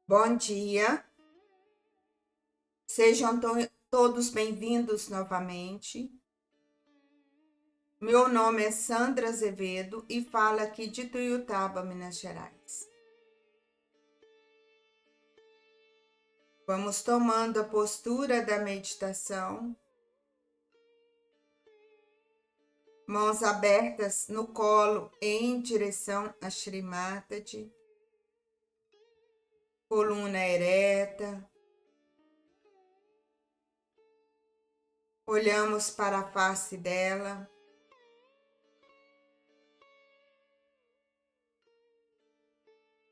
Bom dia, sejam todos bem-vindos novamente. Meu nome é Sandra Azevedo e falo aqui de Tuiutaba, Minas Gerais. Vamos tomando a postura da meditação, mãos abertas no colo em direção a Shri Mataji, coluna ereta. Olhamos para a face dela.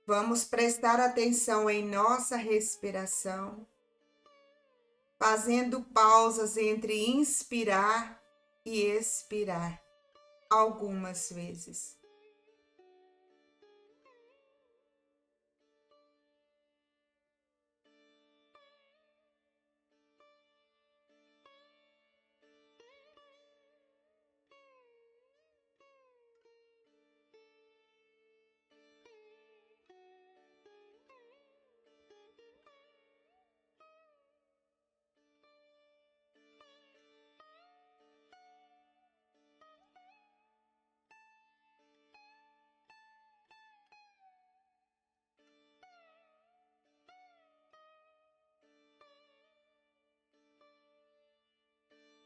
Vamos prestar atenção em nossa respiração, fazendo pausas entre inspirar e expirar algumas vezes.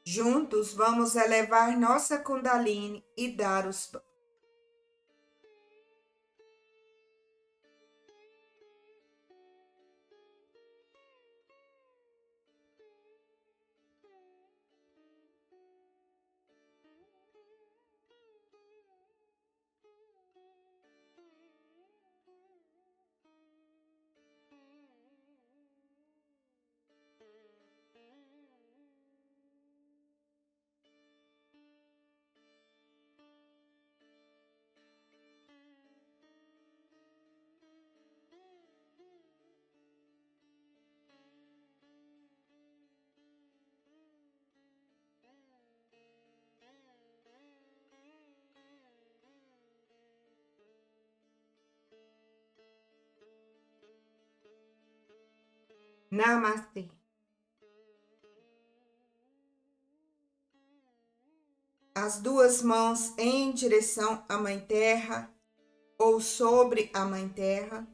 Juntos vamos elevar nossa Kundalini e dar os Namastê. As duas mãos em direção à Mãe Terra ou sobre a Mãe Terra.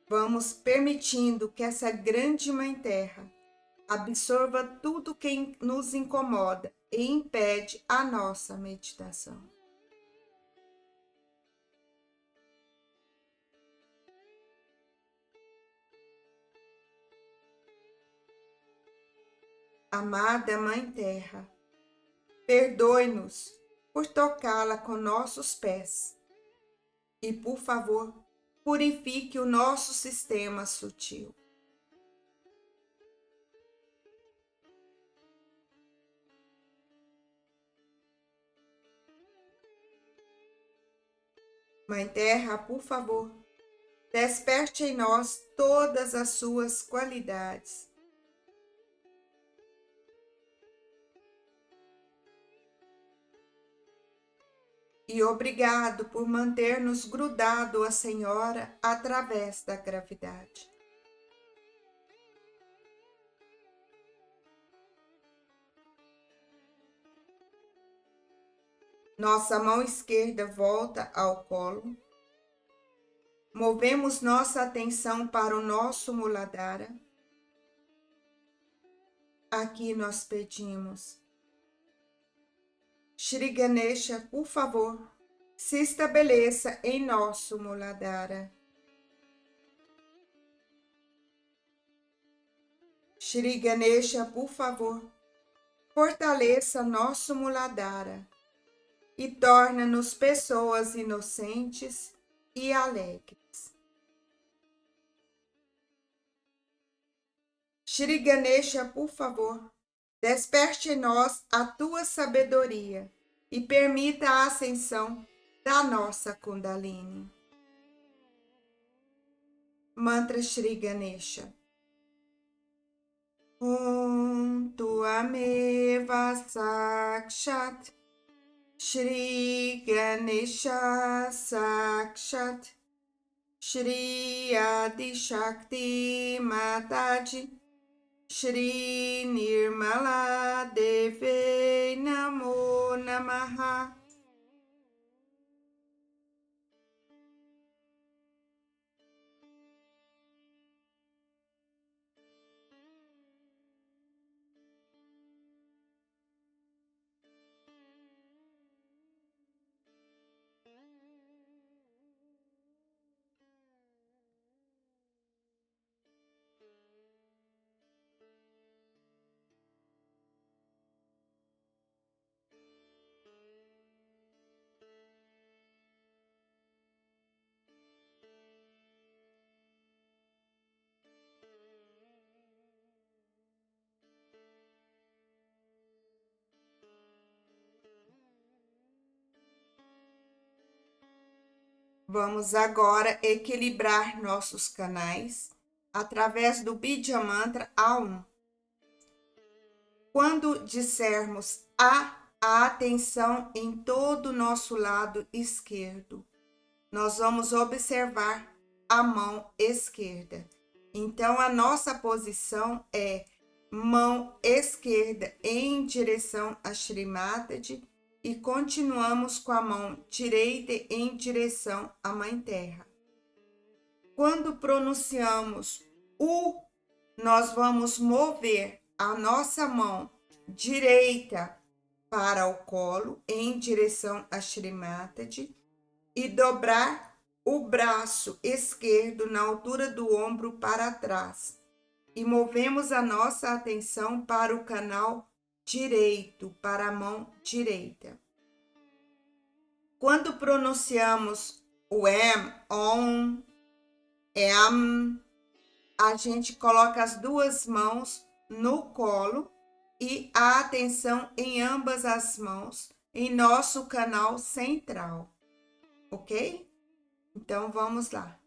Vamos permitindo que essa grande Mãe Terra absorva tudo que nos incomoda e impede a nossa meditação. Amada Mãe Terra, perdoe-nos por tocá-la com nossos pés e, por favor, purifique o nosso sistema sutil. Mãe Terra, por favor, desperte em nós todas as suas qualidades. E obrigado por manter-nos grudado à Senhora através da gravidade. Nossa mão esquerda volta ao colo. Movemos nossa atenção para o nosso Muladhara. Aqui nós pedimos: Shri Ganesha, por favor, se estabeleça em nosso Muladhara. Shri Ganesha, por favor, fortaleça nosso Muladhara e torna-nos pessoas inocentes e alegres. Shri Ganesha, por favor, desperte em nós a tua sabedoria e permita a ascensão da nossa Kundalini. Mantra Shri Ganesha. Om Tuameva Sakshat Shri Ganesha Sakshat Shri Adi Shakti Mataji Shri Nirmala Deve Namo Namaha. Vamos agora equilibrar nossos canais através do Bidya Mantra A1. Quando dissermos a atenção em todo o nosso lado esquerdo, nós vamos observar a mão esquerda. Então, a nossa posição é mão esquerda em direção a Shri Mataji e continuamos com a mão direita em direção à Mãe Terra. Quando pronunciamos U, nós vamos mover a nossa mão direita para o colo em direção a Shri Mataji e dobrar o braço esquerdo na altura do ombro para trás. E movemos a nossa atenção para o canal direito, para a mão direita. Quando pronunciamos o om, a gente coloca as duas mãos no colo e a atenção em ambas as mãos, em nosso canal central, ok? Então, vamos lá.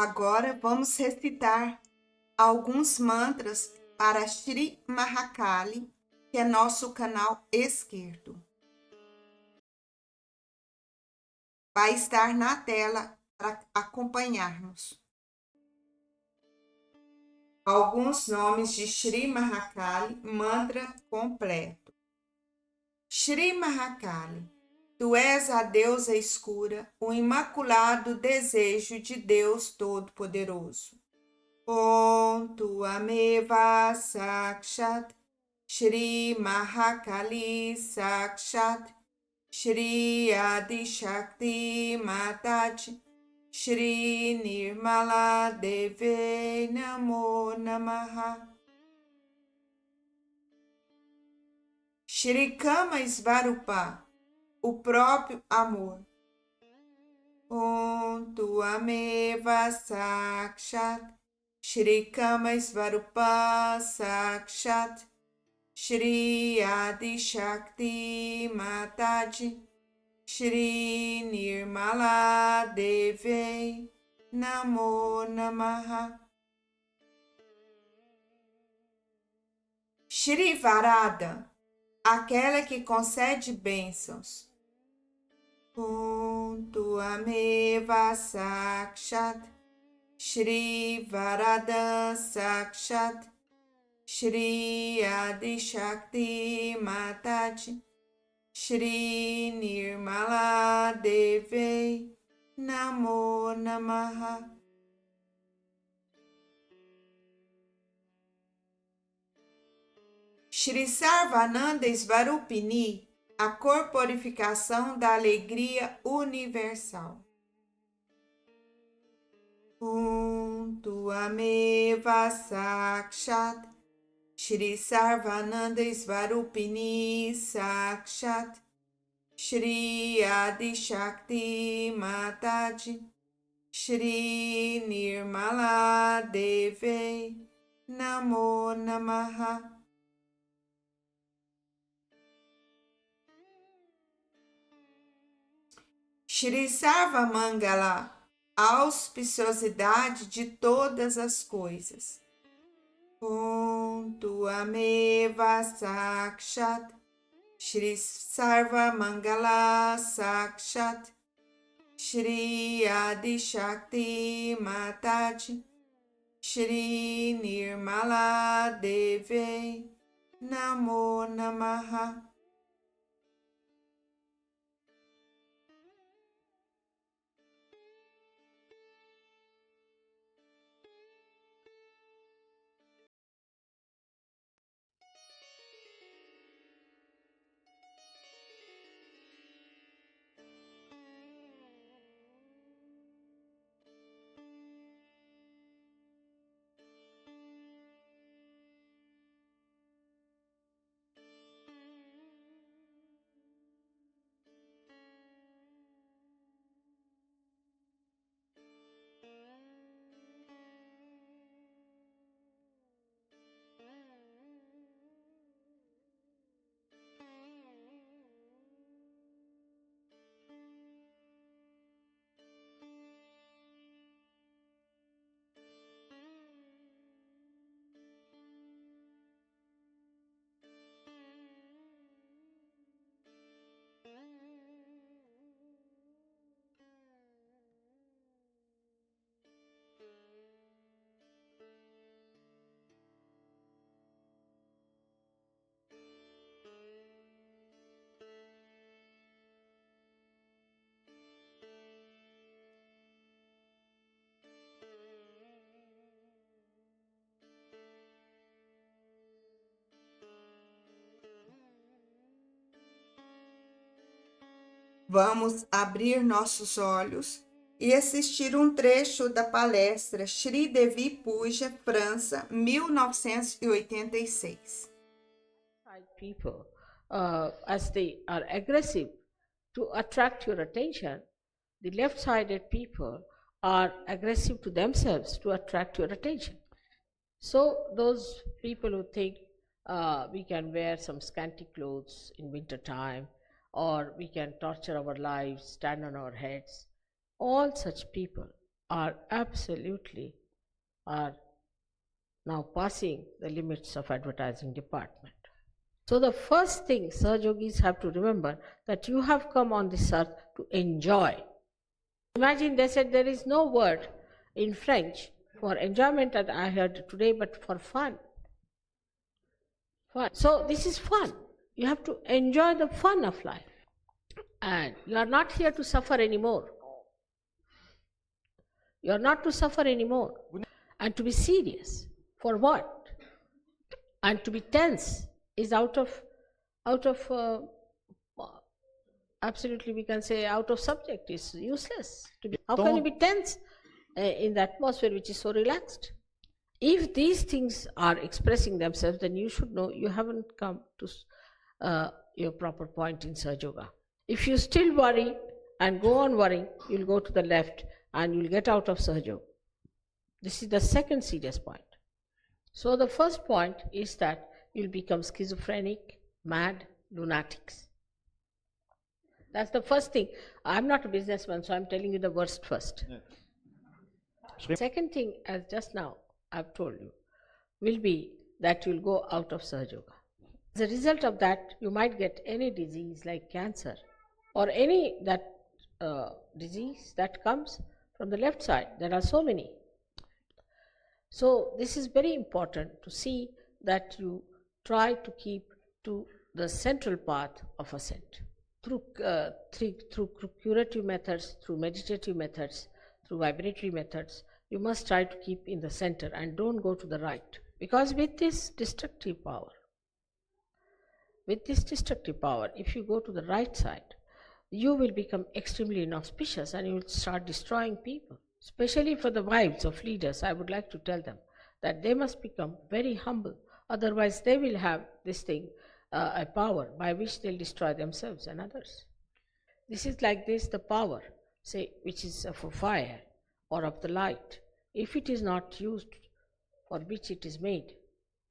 Agora vamos recitar alguns mantras para Shri Mahakali, que é nosso canal esquerdo. Vai estar na tela para acompanharmos. Alguns nomes de Shri Mahakali, mantra completo. Shri Mahakali, tu és a deusa escura, o imaculado desejo de Deus Todo-Poderoso. Om Tuameva Sakshat Shri Mahakali Sakshat Shri Adi Shakti Mataji Shri Nirmala Deve Namo Namaha. Shri Kama Svarupa, o próprio amor. Om Tuameva Sakshat Shri Kama Svarupa Sakshat Shri Adi Shakti Mataji Shri Nirmala Deve Namo Namaha. Shri Varada, aquela que concede bênçãos. Om Tuameva Sakshat Shri Varada Sakshat Shri Adi Shakti Mataji Shri Nirmala Deve Namo Namaha. Shri Sarvananda Svarupini, a corporificação da alegria universal. Om Tuameva Sakshat Shri Sarvananda Svarupini Sakshat Shri Adi Shakti Mataji Shri Nirmala Deve Namo Namaha. Shri Sarvamangala, a auspiciosidade de todas as coisas. Om Tuameva Sakshat Shri Sarvamangala Sakshat Shri Adi Shakti Mataji Shri Nirmala Deve Namo Namaha. Vamos abrir nossos olhos e assistir um trecho da palestra Shri Devi Puja, França, 1986. People, as they are aggressive to attract your attention, the left-sided people are aggressive to themselves to attract your attention. So those people who think we can wear some scanty clothes in winter time, or we can torture our lives, stand on our heads, all such people are absolutely are now passing the limits of advertising department. So the first thing Sahajogis have to remember, that you have come on this earth to enjoy. Imagine they said there is no word in French for enjoyment that I heard today, but for fun. Fun. So this is fun. You have to enjoy the fun of life. And you are not here to suffer anymore. You are not to suffer anymore. And to be serious. For what? And to be tense is out of absolutely, we can say, out of subject, is useless. How can you be tense in the atmosphere which is so relaxed? If these things are expressing themselves, then you should know you haven't come to your proper point in Sahaja Yoga. If you still worry and go on worrying, you'll go to the left and you'll get out of Sahaja Yoga. This is the second serious point. So the first point is that you'll become schizophrenic, mad, lunatics. That's the first thing. I'm not a businessman, so I'm telling you the worst first. Yeah. Second thing, as just now I've told you, will be that you'll go out of Sahaja Yoga. As a result of that, you might get any disease like cancer or any disease that comes from the left side. There are so many. So this is very important to see that you try to keep to the central path of ascent. Through curative methods, through meditative methods, through vibratory methods, you must try to keep in the center and don't go to the right. Because with this destructive power, if you go to the right side, you will become extremely inauspicious and you will start destroying people. Especially for the wives of leaders, I would like to tell them that they must become very humble. Otherwise, they will have this thing, a power by which they'll destroy themselves and others. This is like this, the power, say, which is of a fire or of the light. If it is not used for which it is made,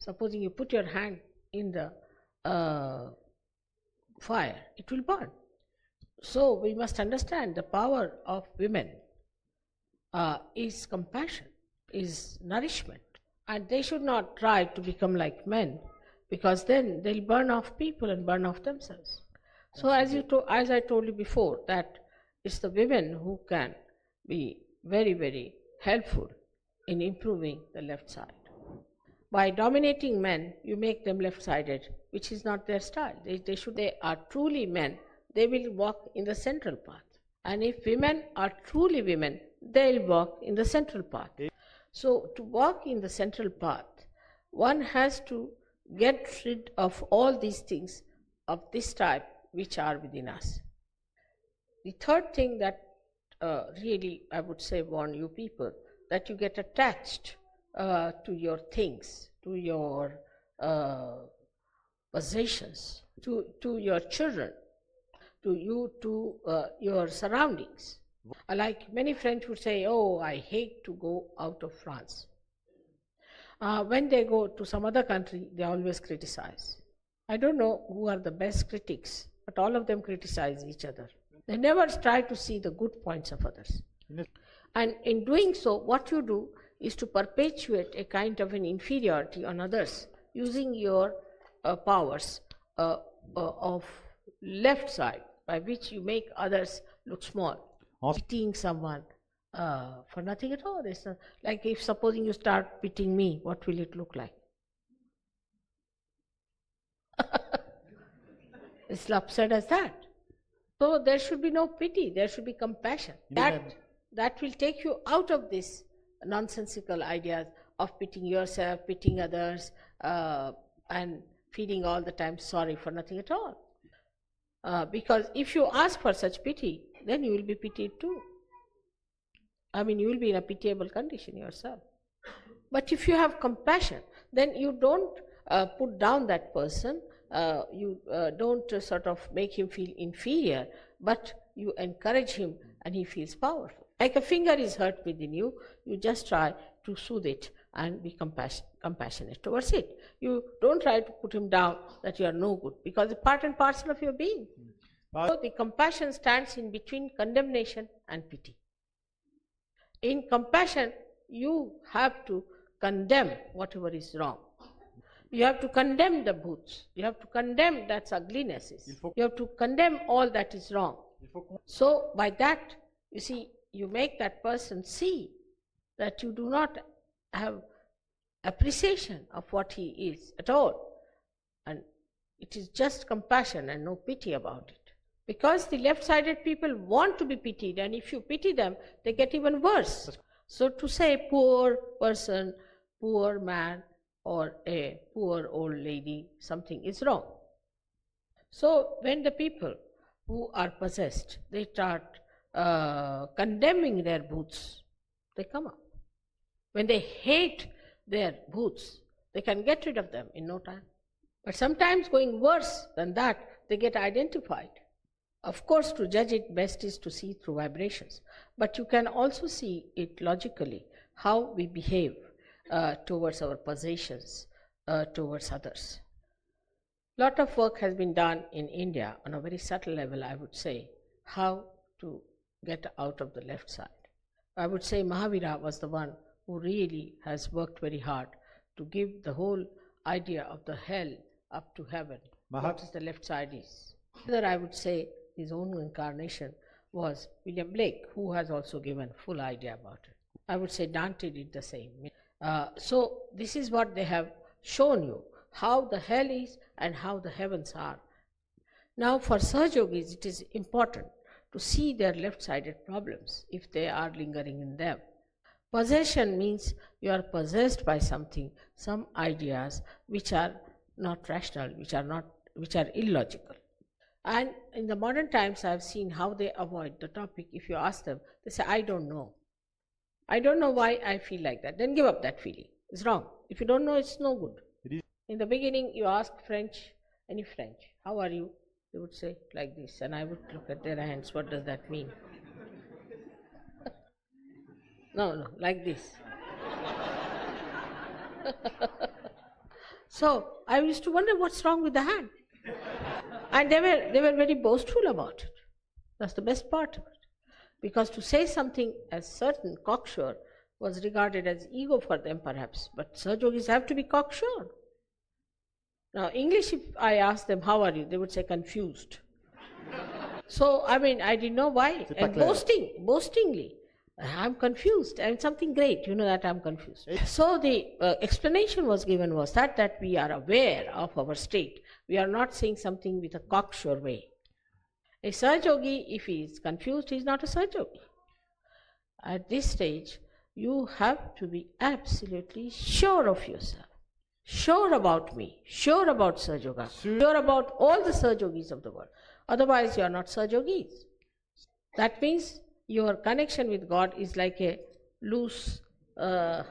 supposing you put your hand in the fire, it will burn. So we must understand the power of women is compassion, is nourishment. And they should not try to become like men, because then they'll burn off people and burn off themselves. So as I told you before, that it's the women who can be very, very helpful in improving the left side. By dominating men, you make them left-sided, which is not their style. They are truly men, they will walk in the central path. And if women are truly women, they'll walk in the central path. So to walk in the central path, one has to get rid of all these things of this type which are within us. The third thing that really I would say warn you people, that you get attached to your things, to your possessions, to your children, to your surroundings. Like many French would say, oh, I hate to go out of France. When they go to some other country, they always criticize. I don't know who are the best critics, but all of them criticize each other. They never try to see the good points of others. And in doing so, what you do is to perpetuate a kind of an inferiority on others, using your powers of left side, by which you make others look small. Pitying someone for nothing at all. It's not, like if supposing you start pitying me, what will it look like? It's absurd as that. So there should be no pity, there should be compassion. That will take you out of this nonsensical ideas of pitying yourself, pitying others, and feeling all the time sorry for nothing at all. Because if you ask for such pity, then you will be pitied too. I mean, you will be in a pitiable condition yourself. But if you have compassion, then you don't put down that person, you don't sort of make him feel inferior, but you encourage him and he feels powerful. Like a finger is hurt within you, you just try to soothe it and be compassionate towards it. You don't try to put him down that you are no good, because it's part and parcel of your being. So the compassion stands in between condemnation and pity. In compassion, you have to condemn whatever is wrong. You have to condemn the bhoots. You have to condemn that's uglinesses. You have to condemn all that is wrong. So by that, you see, you make that person see that you do not have appreciation of what he is at all. And it is just compassion and no pity about it. Because the left-sided people want to be pitied, and if you pity them, they get even worse. So to say poor person, poor man, or a poor old lady, something is wrong. So when the people who are possessed, they start condemning their bhoots, they come up. When they hate their bhoots, they can get rid of them in no time. But sometimes going worse than that, they get identified. Of course, to judge it best is to see through vibrations, but you can also see it logically, how we behave towards our possessions, towards others. Lot of work has been done in India on a very subtle level, I would say, how to get out of the left side. I would say Mahavira was the one who really has worked very hard to give the whole idea of the hell up to heaven, what is the left side is. Either I would say his own incarnation was William Blake, who has also given full idea about it. I would say Dante did the same. So this is what they have shown you, how the hell is and how the heavens are. Now for Sahaja Yogis, it is important to see their left-sided problems if they are lingering in them. Possession means you are possessed by something, some ideas which are not rational, which are illogical. And in the modern times, I have seen how they avoid the topic. If you ask them, they say, I don't know. I don't know why I feel like that. Then give up that feeling. It's wrong. If you don't know, it's no good. In the beginning, you ask any French, how are you? They would say like this, and I would look at their hands, what does that mean? No, like this. So I used to wonder what's wrong with the hand. And they were very boastful about it. That's the best part of it. Because to say something as certain, cocksure, was regarded as ego for them perhaps. But Sahaja Yogis have to be cocksure. Now English, if I asked them, how are you? They would say confused. So, I didn't know why. And boastingly, I'm confused. I'm something great, you know that I'm confused. So the explanation was given was that we are aware of our state. We are not saying something with a cocksure way. A Sahaja Yogi, if he is confused, he is not a Sahaja Yogi. At this stage, you have to be absolutely sure of yourself. Sure about me, sure about Sahaja Yoga, sure about all the Sahaja Yogis of the world. Otherwise, you are not Sahaja Yogis. That means your connection with God is like a loose plug,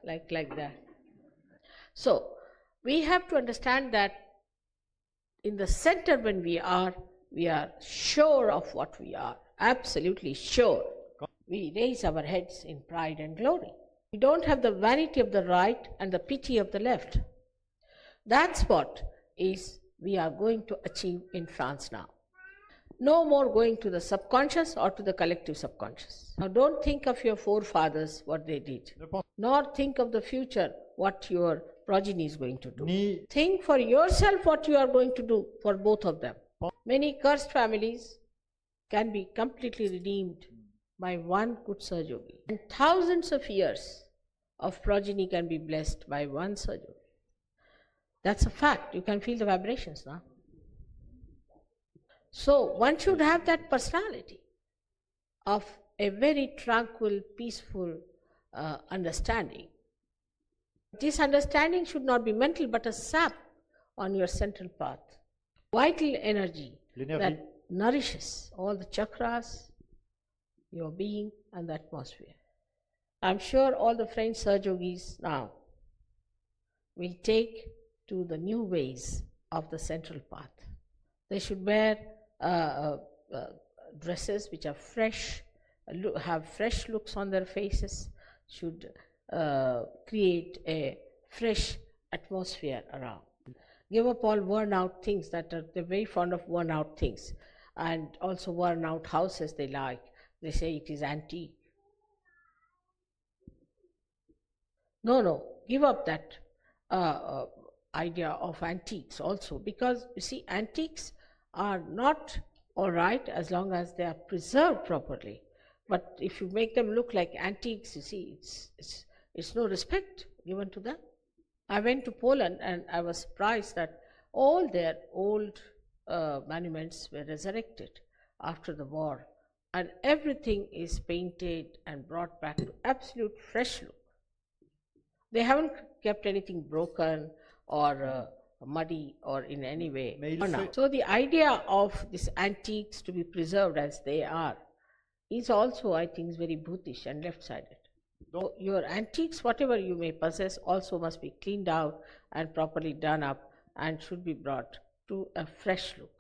like that. So, we have to understand that in the center when we are sure of what we are, absolutely sure. We raise our heads in pride and glory. We don't have the vanity of the right and the pity of the left. That's what is we are going to achieve in France now. No more going to the subconscious or to the collective subconscious. Now don't think of your forefathers, what they did, nor think of the future, what your progeny is going to do. Think for yourself what you are going to do for both of them. Many cursed families can be completely redeemed by one good Sahaja Yogi. And thousands of years of progeny can be blessed by one Sahaja Yogi. That's a fact. You can feel the vibrations now. So one should have that personality of a very tranquil, peaceful understanding. This understanding should not be mental but a sap on your central path. Vital energy that nourishes all the chakras, your being and the atmosphere. I'm sure all the French Sahaja Yogis now will take to the new ways of the central path. They should wear dresses which are fresh, have fresh looks on their faces, should create a fresh atmosphere around. Give up all worn out things they're very fond of worn out things, and also worn out houses they like. they say it is antique. No, give up that idea of antiques also, because you see, antiques are not all right as long as they are preserved properly. But if you make them look like antiques, you see, it's no respect given to them. I went to Poland and I was surprised that all their old monuments were resurrected after the war, and everything is painted and brought back to absolute fresh look. They haven't kept anything broken or muddy or in any way. So the idea of these antiques to be preserved as they are is also, I think, very Buddhist and left-sided. So your antiques, whatever you may possess, also must be cleaned out and properly done up and should be brought to a fresh look.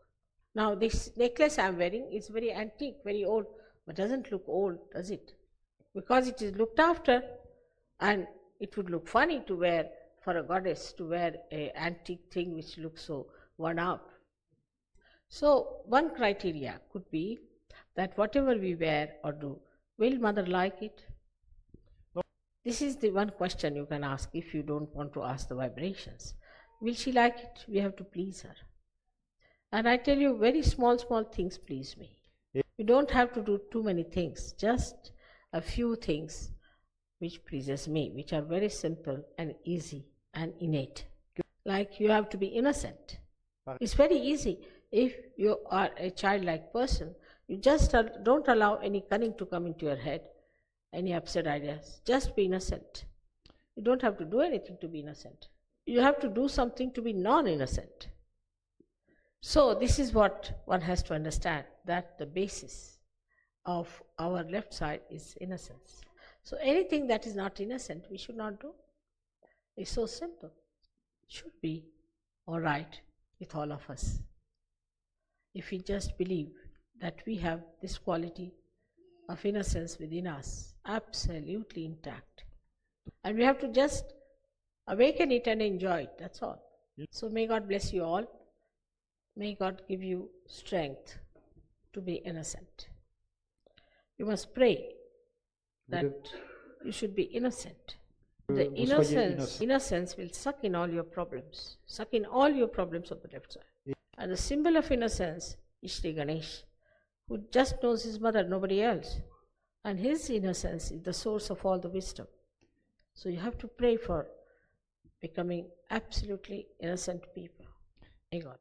Now this necklace I am wearing is very antique, very old, but doesn't look old, does it? Because it is looked after, and it would look funny to wear, for a goddess to wear an antique thing which looks so worn out. So one criteria could be that whatever we wear or do, will mother like it? This is the one question you can ask if you don't want to ask the vibrations. Will she like it? We have to please her. And I tell you, very small things please me. You don't have to do too many things, just a few things which pleases me, which are very simple and easy and innate. Like you have to be innocent. It's very easy. If you are a childlike person, you just don't allow any cunning to come into your head, any absurd ideas. Just be innocent. You don't have to do anything to be innocent. You have to do something to be non-innocent. So this is what one has to understand, that the basis of our left side is innocence. So anything that is not innocent, we should not do. It's so simple. It should be all right with all of us. If we just believe that we have this quality of innocence within us, absolutely intact. And we have to just awaken it and enjoy it, that's all. So may God bless you all. May God give you strength to be innocent. You must pray that you should be innocent. The innocence will suck in all your problems, suck in all your problems of the left side. And the symbol of innocence is Sri Ganesh, who just knows his mother, nobody else. And his innocence is the source of all the wisdom. So you have to pray for becoming absolutely innocent people. May God.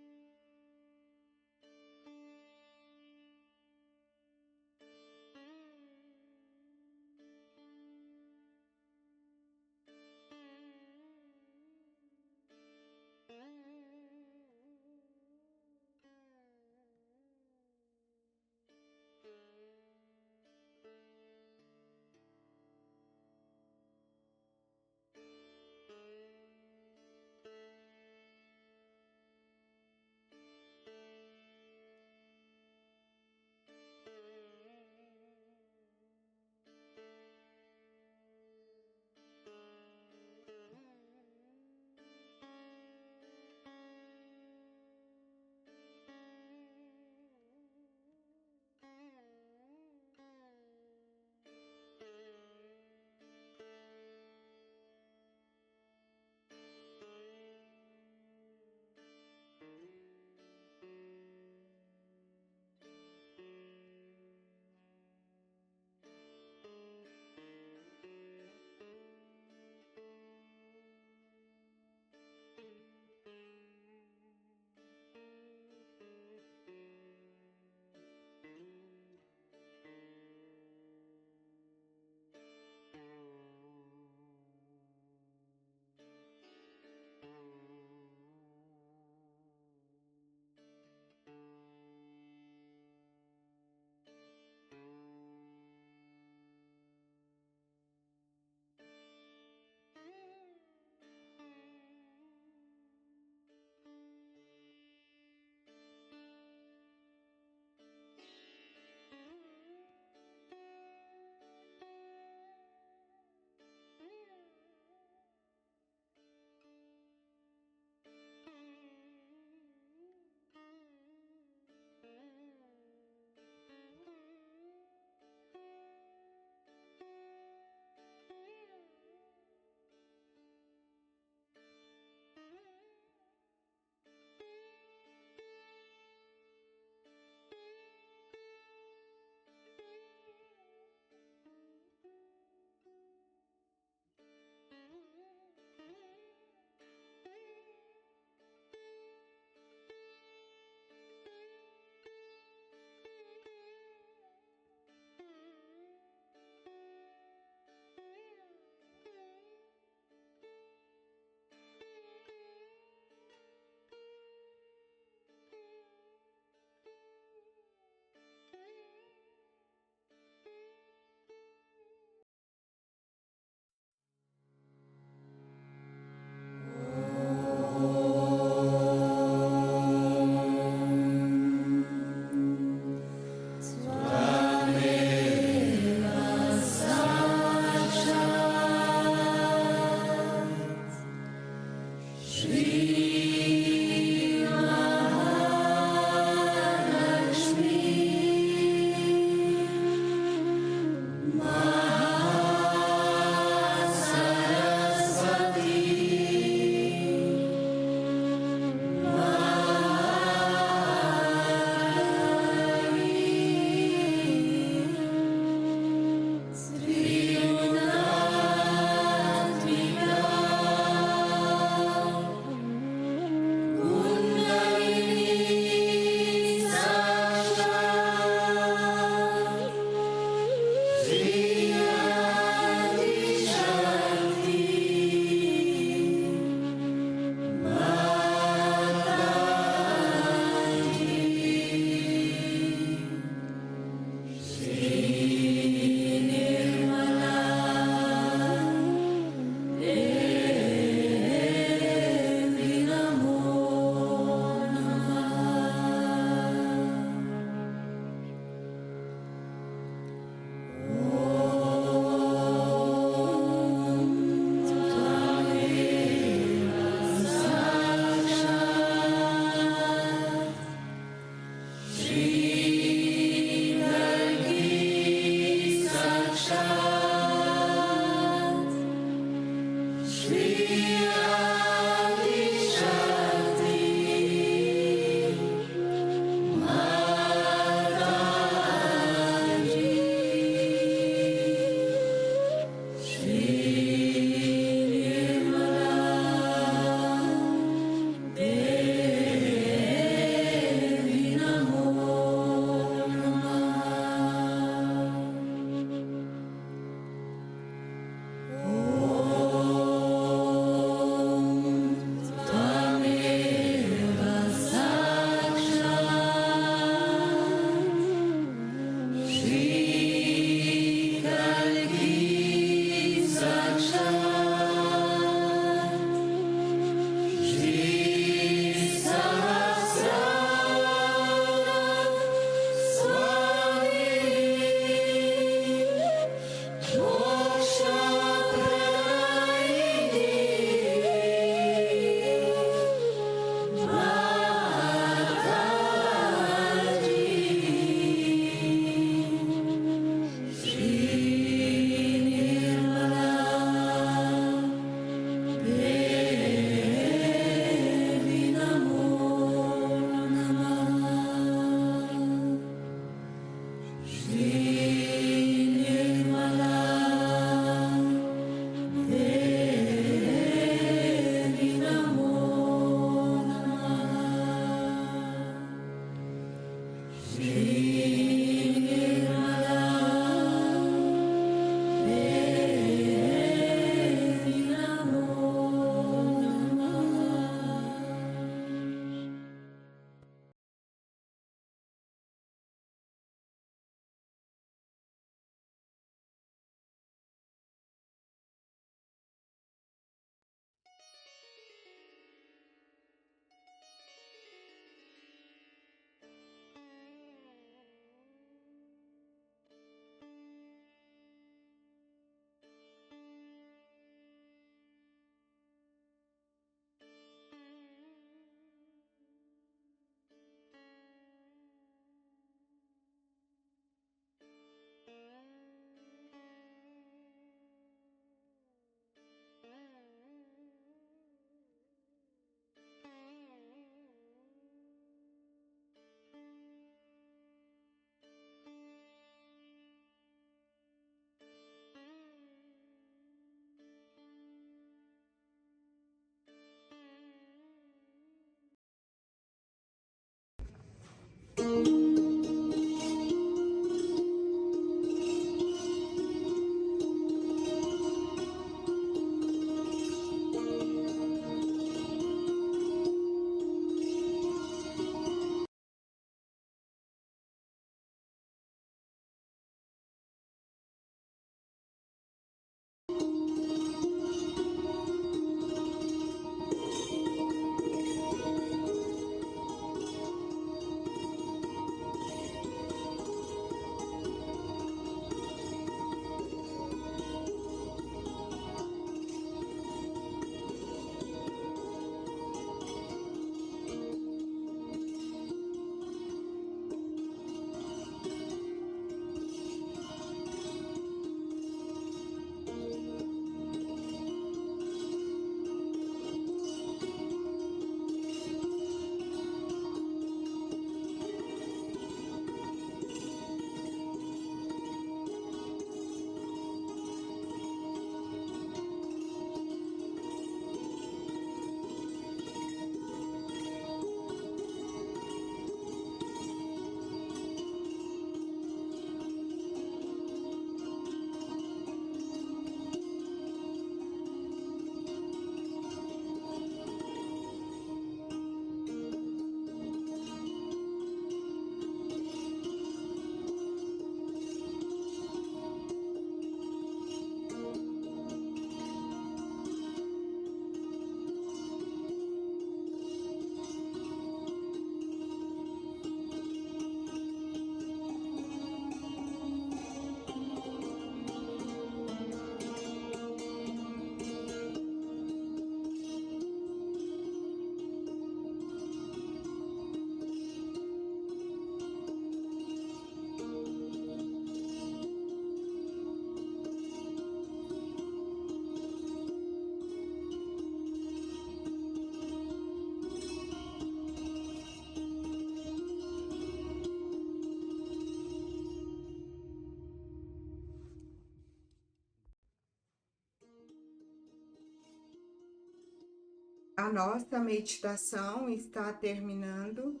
A nossa meditação está terminando.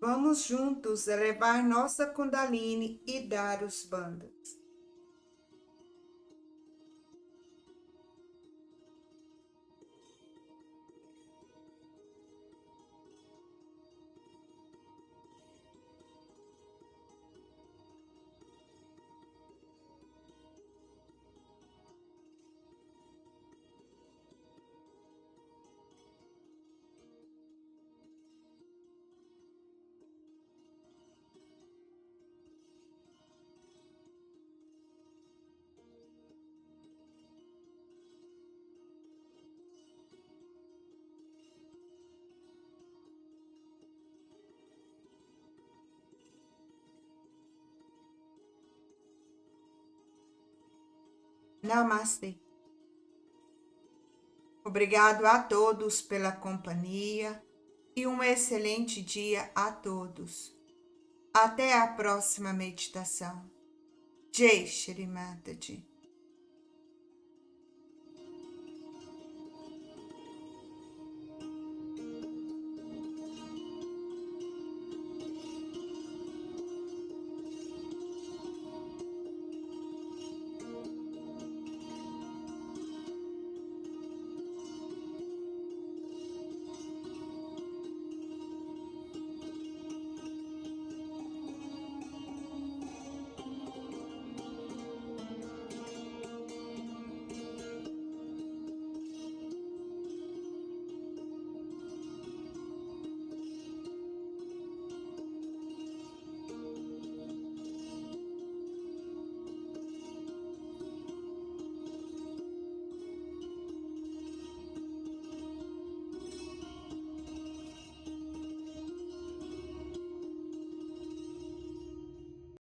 Vamos juntos elevar nossa Kundalini e dar os bandhas. Namastê. Obrigado a todos pela companhia e um excelente dia a todos. Até a próxima meditação. Jai Shri Mataji.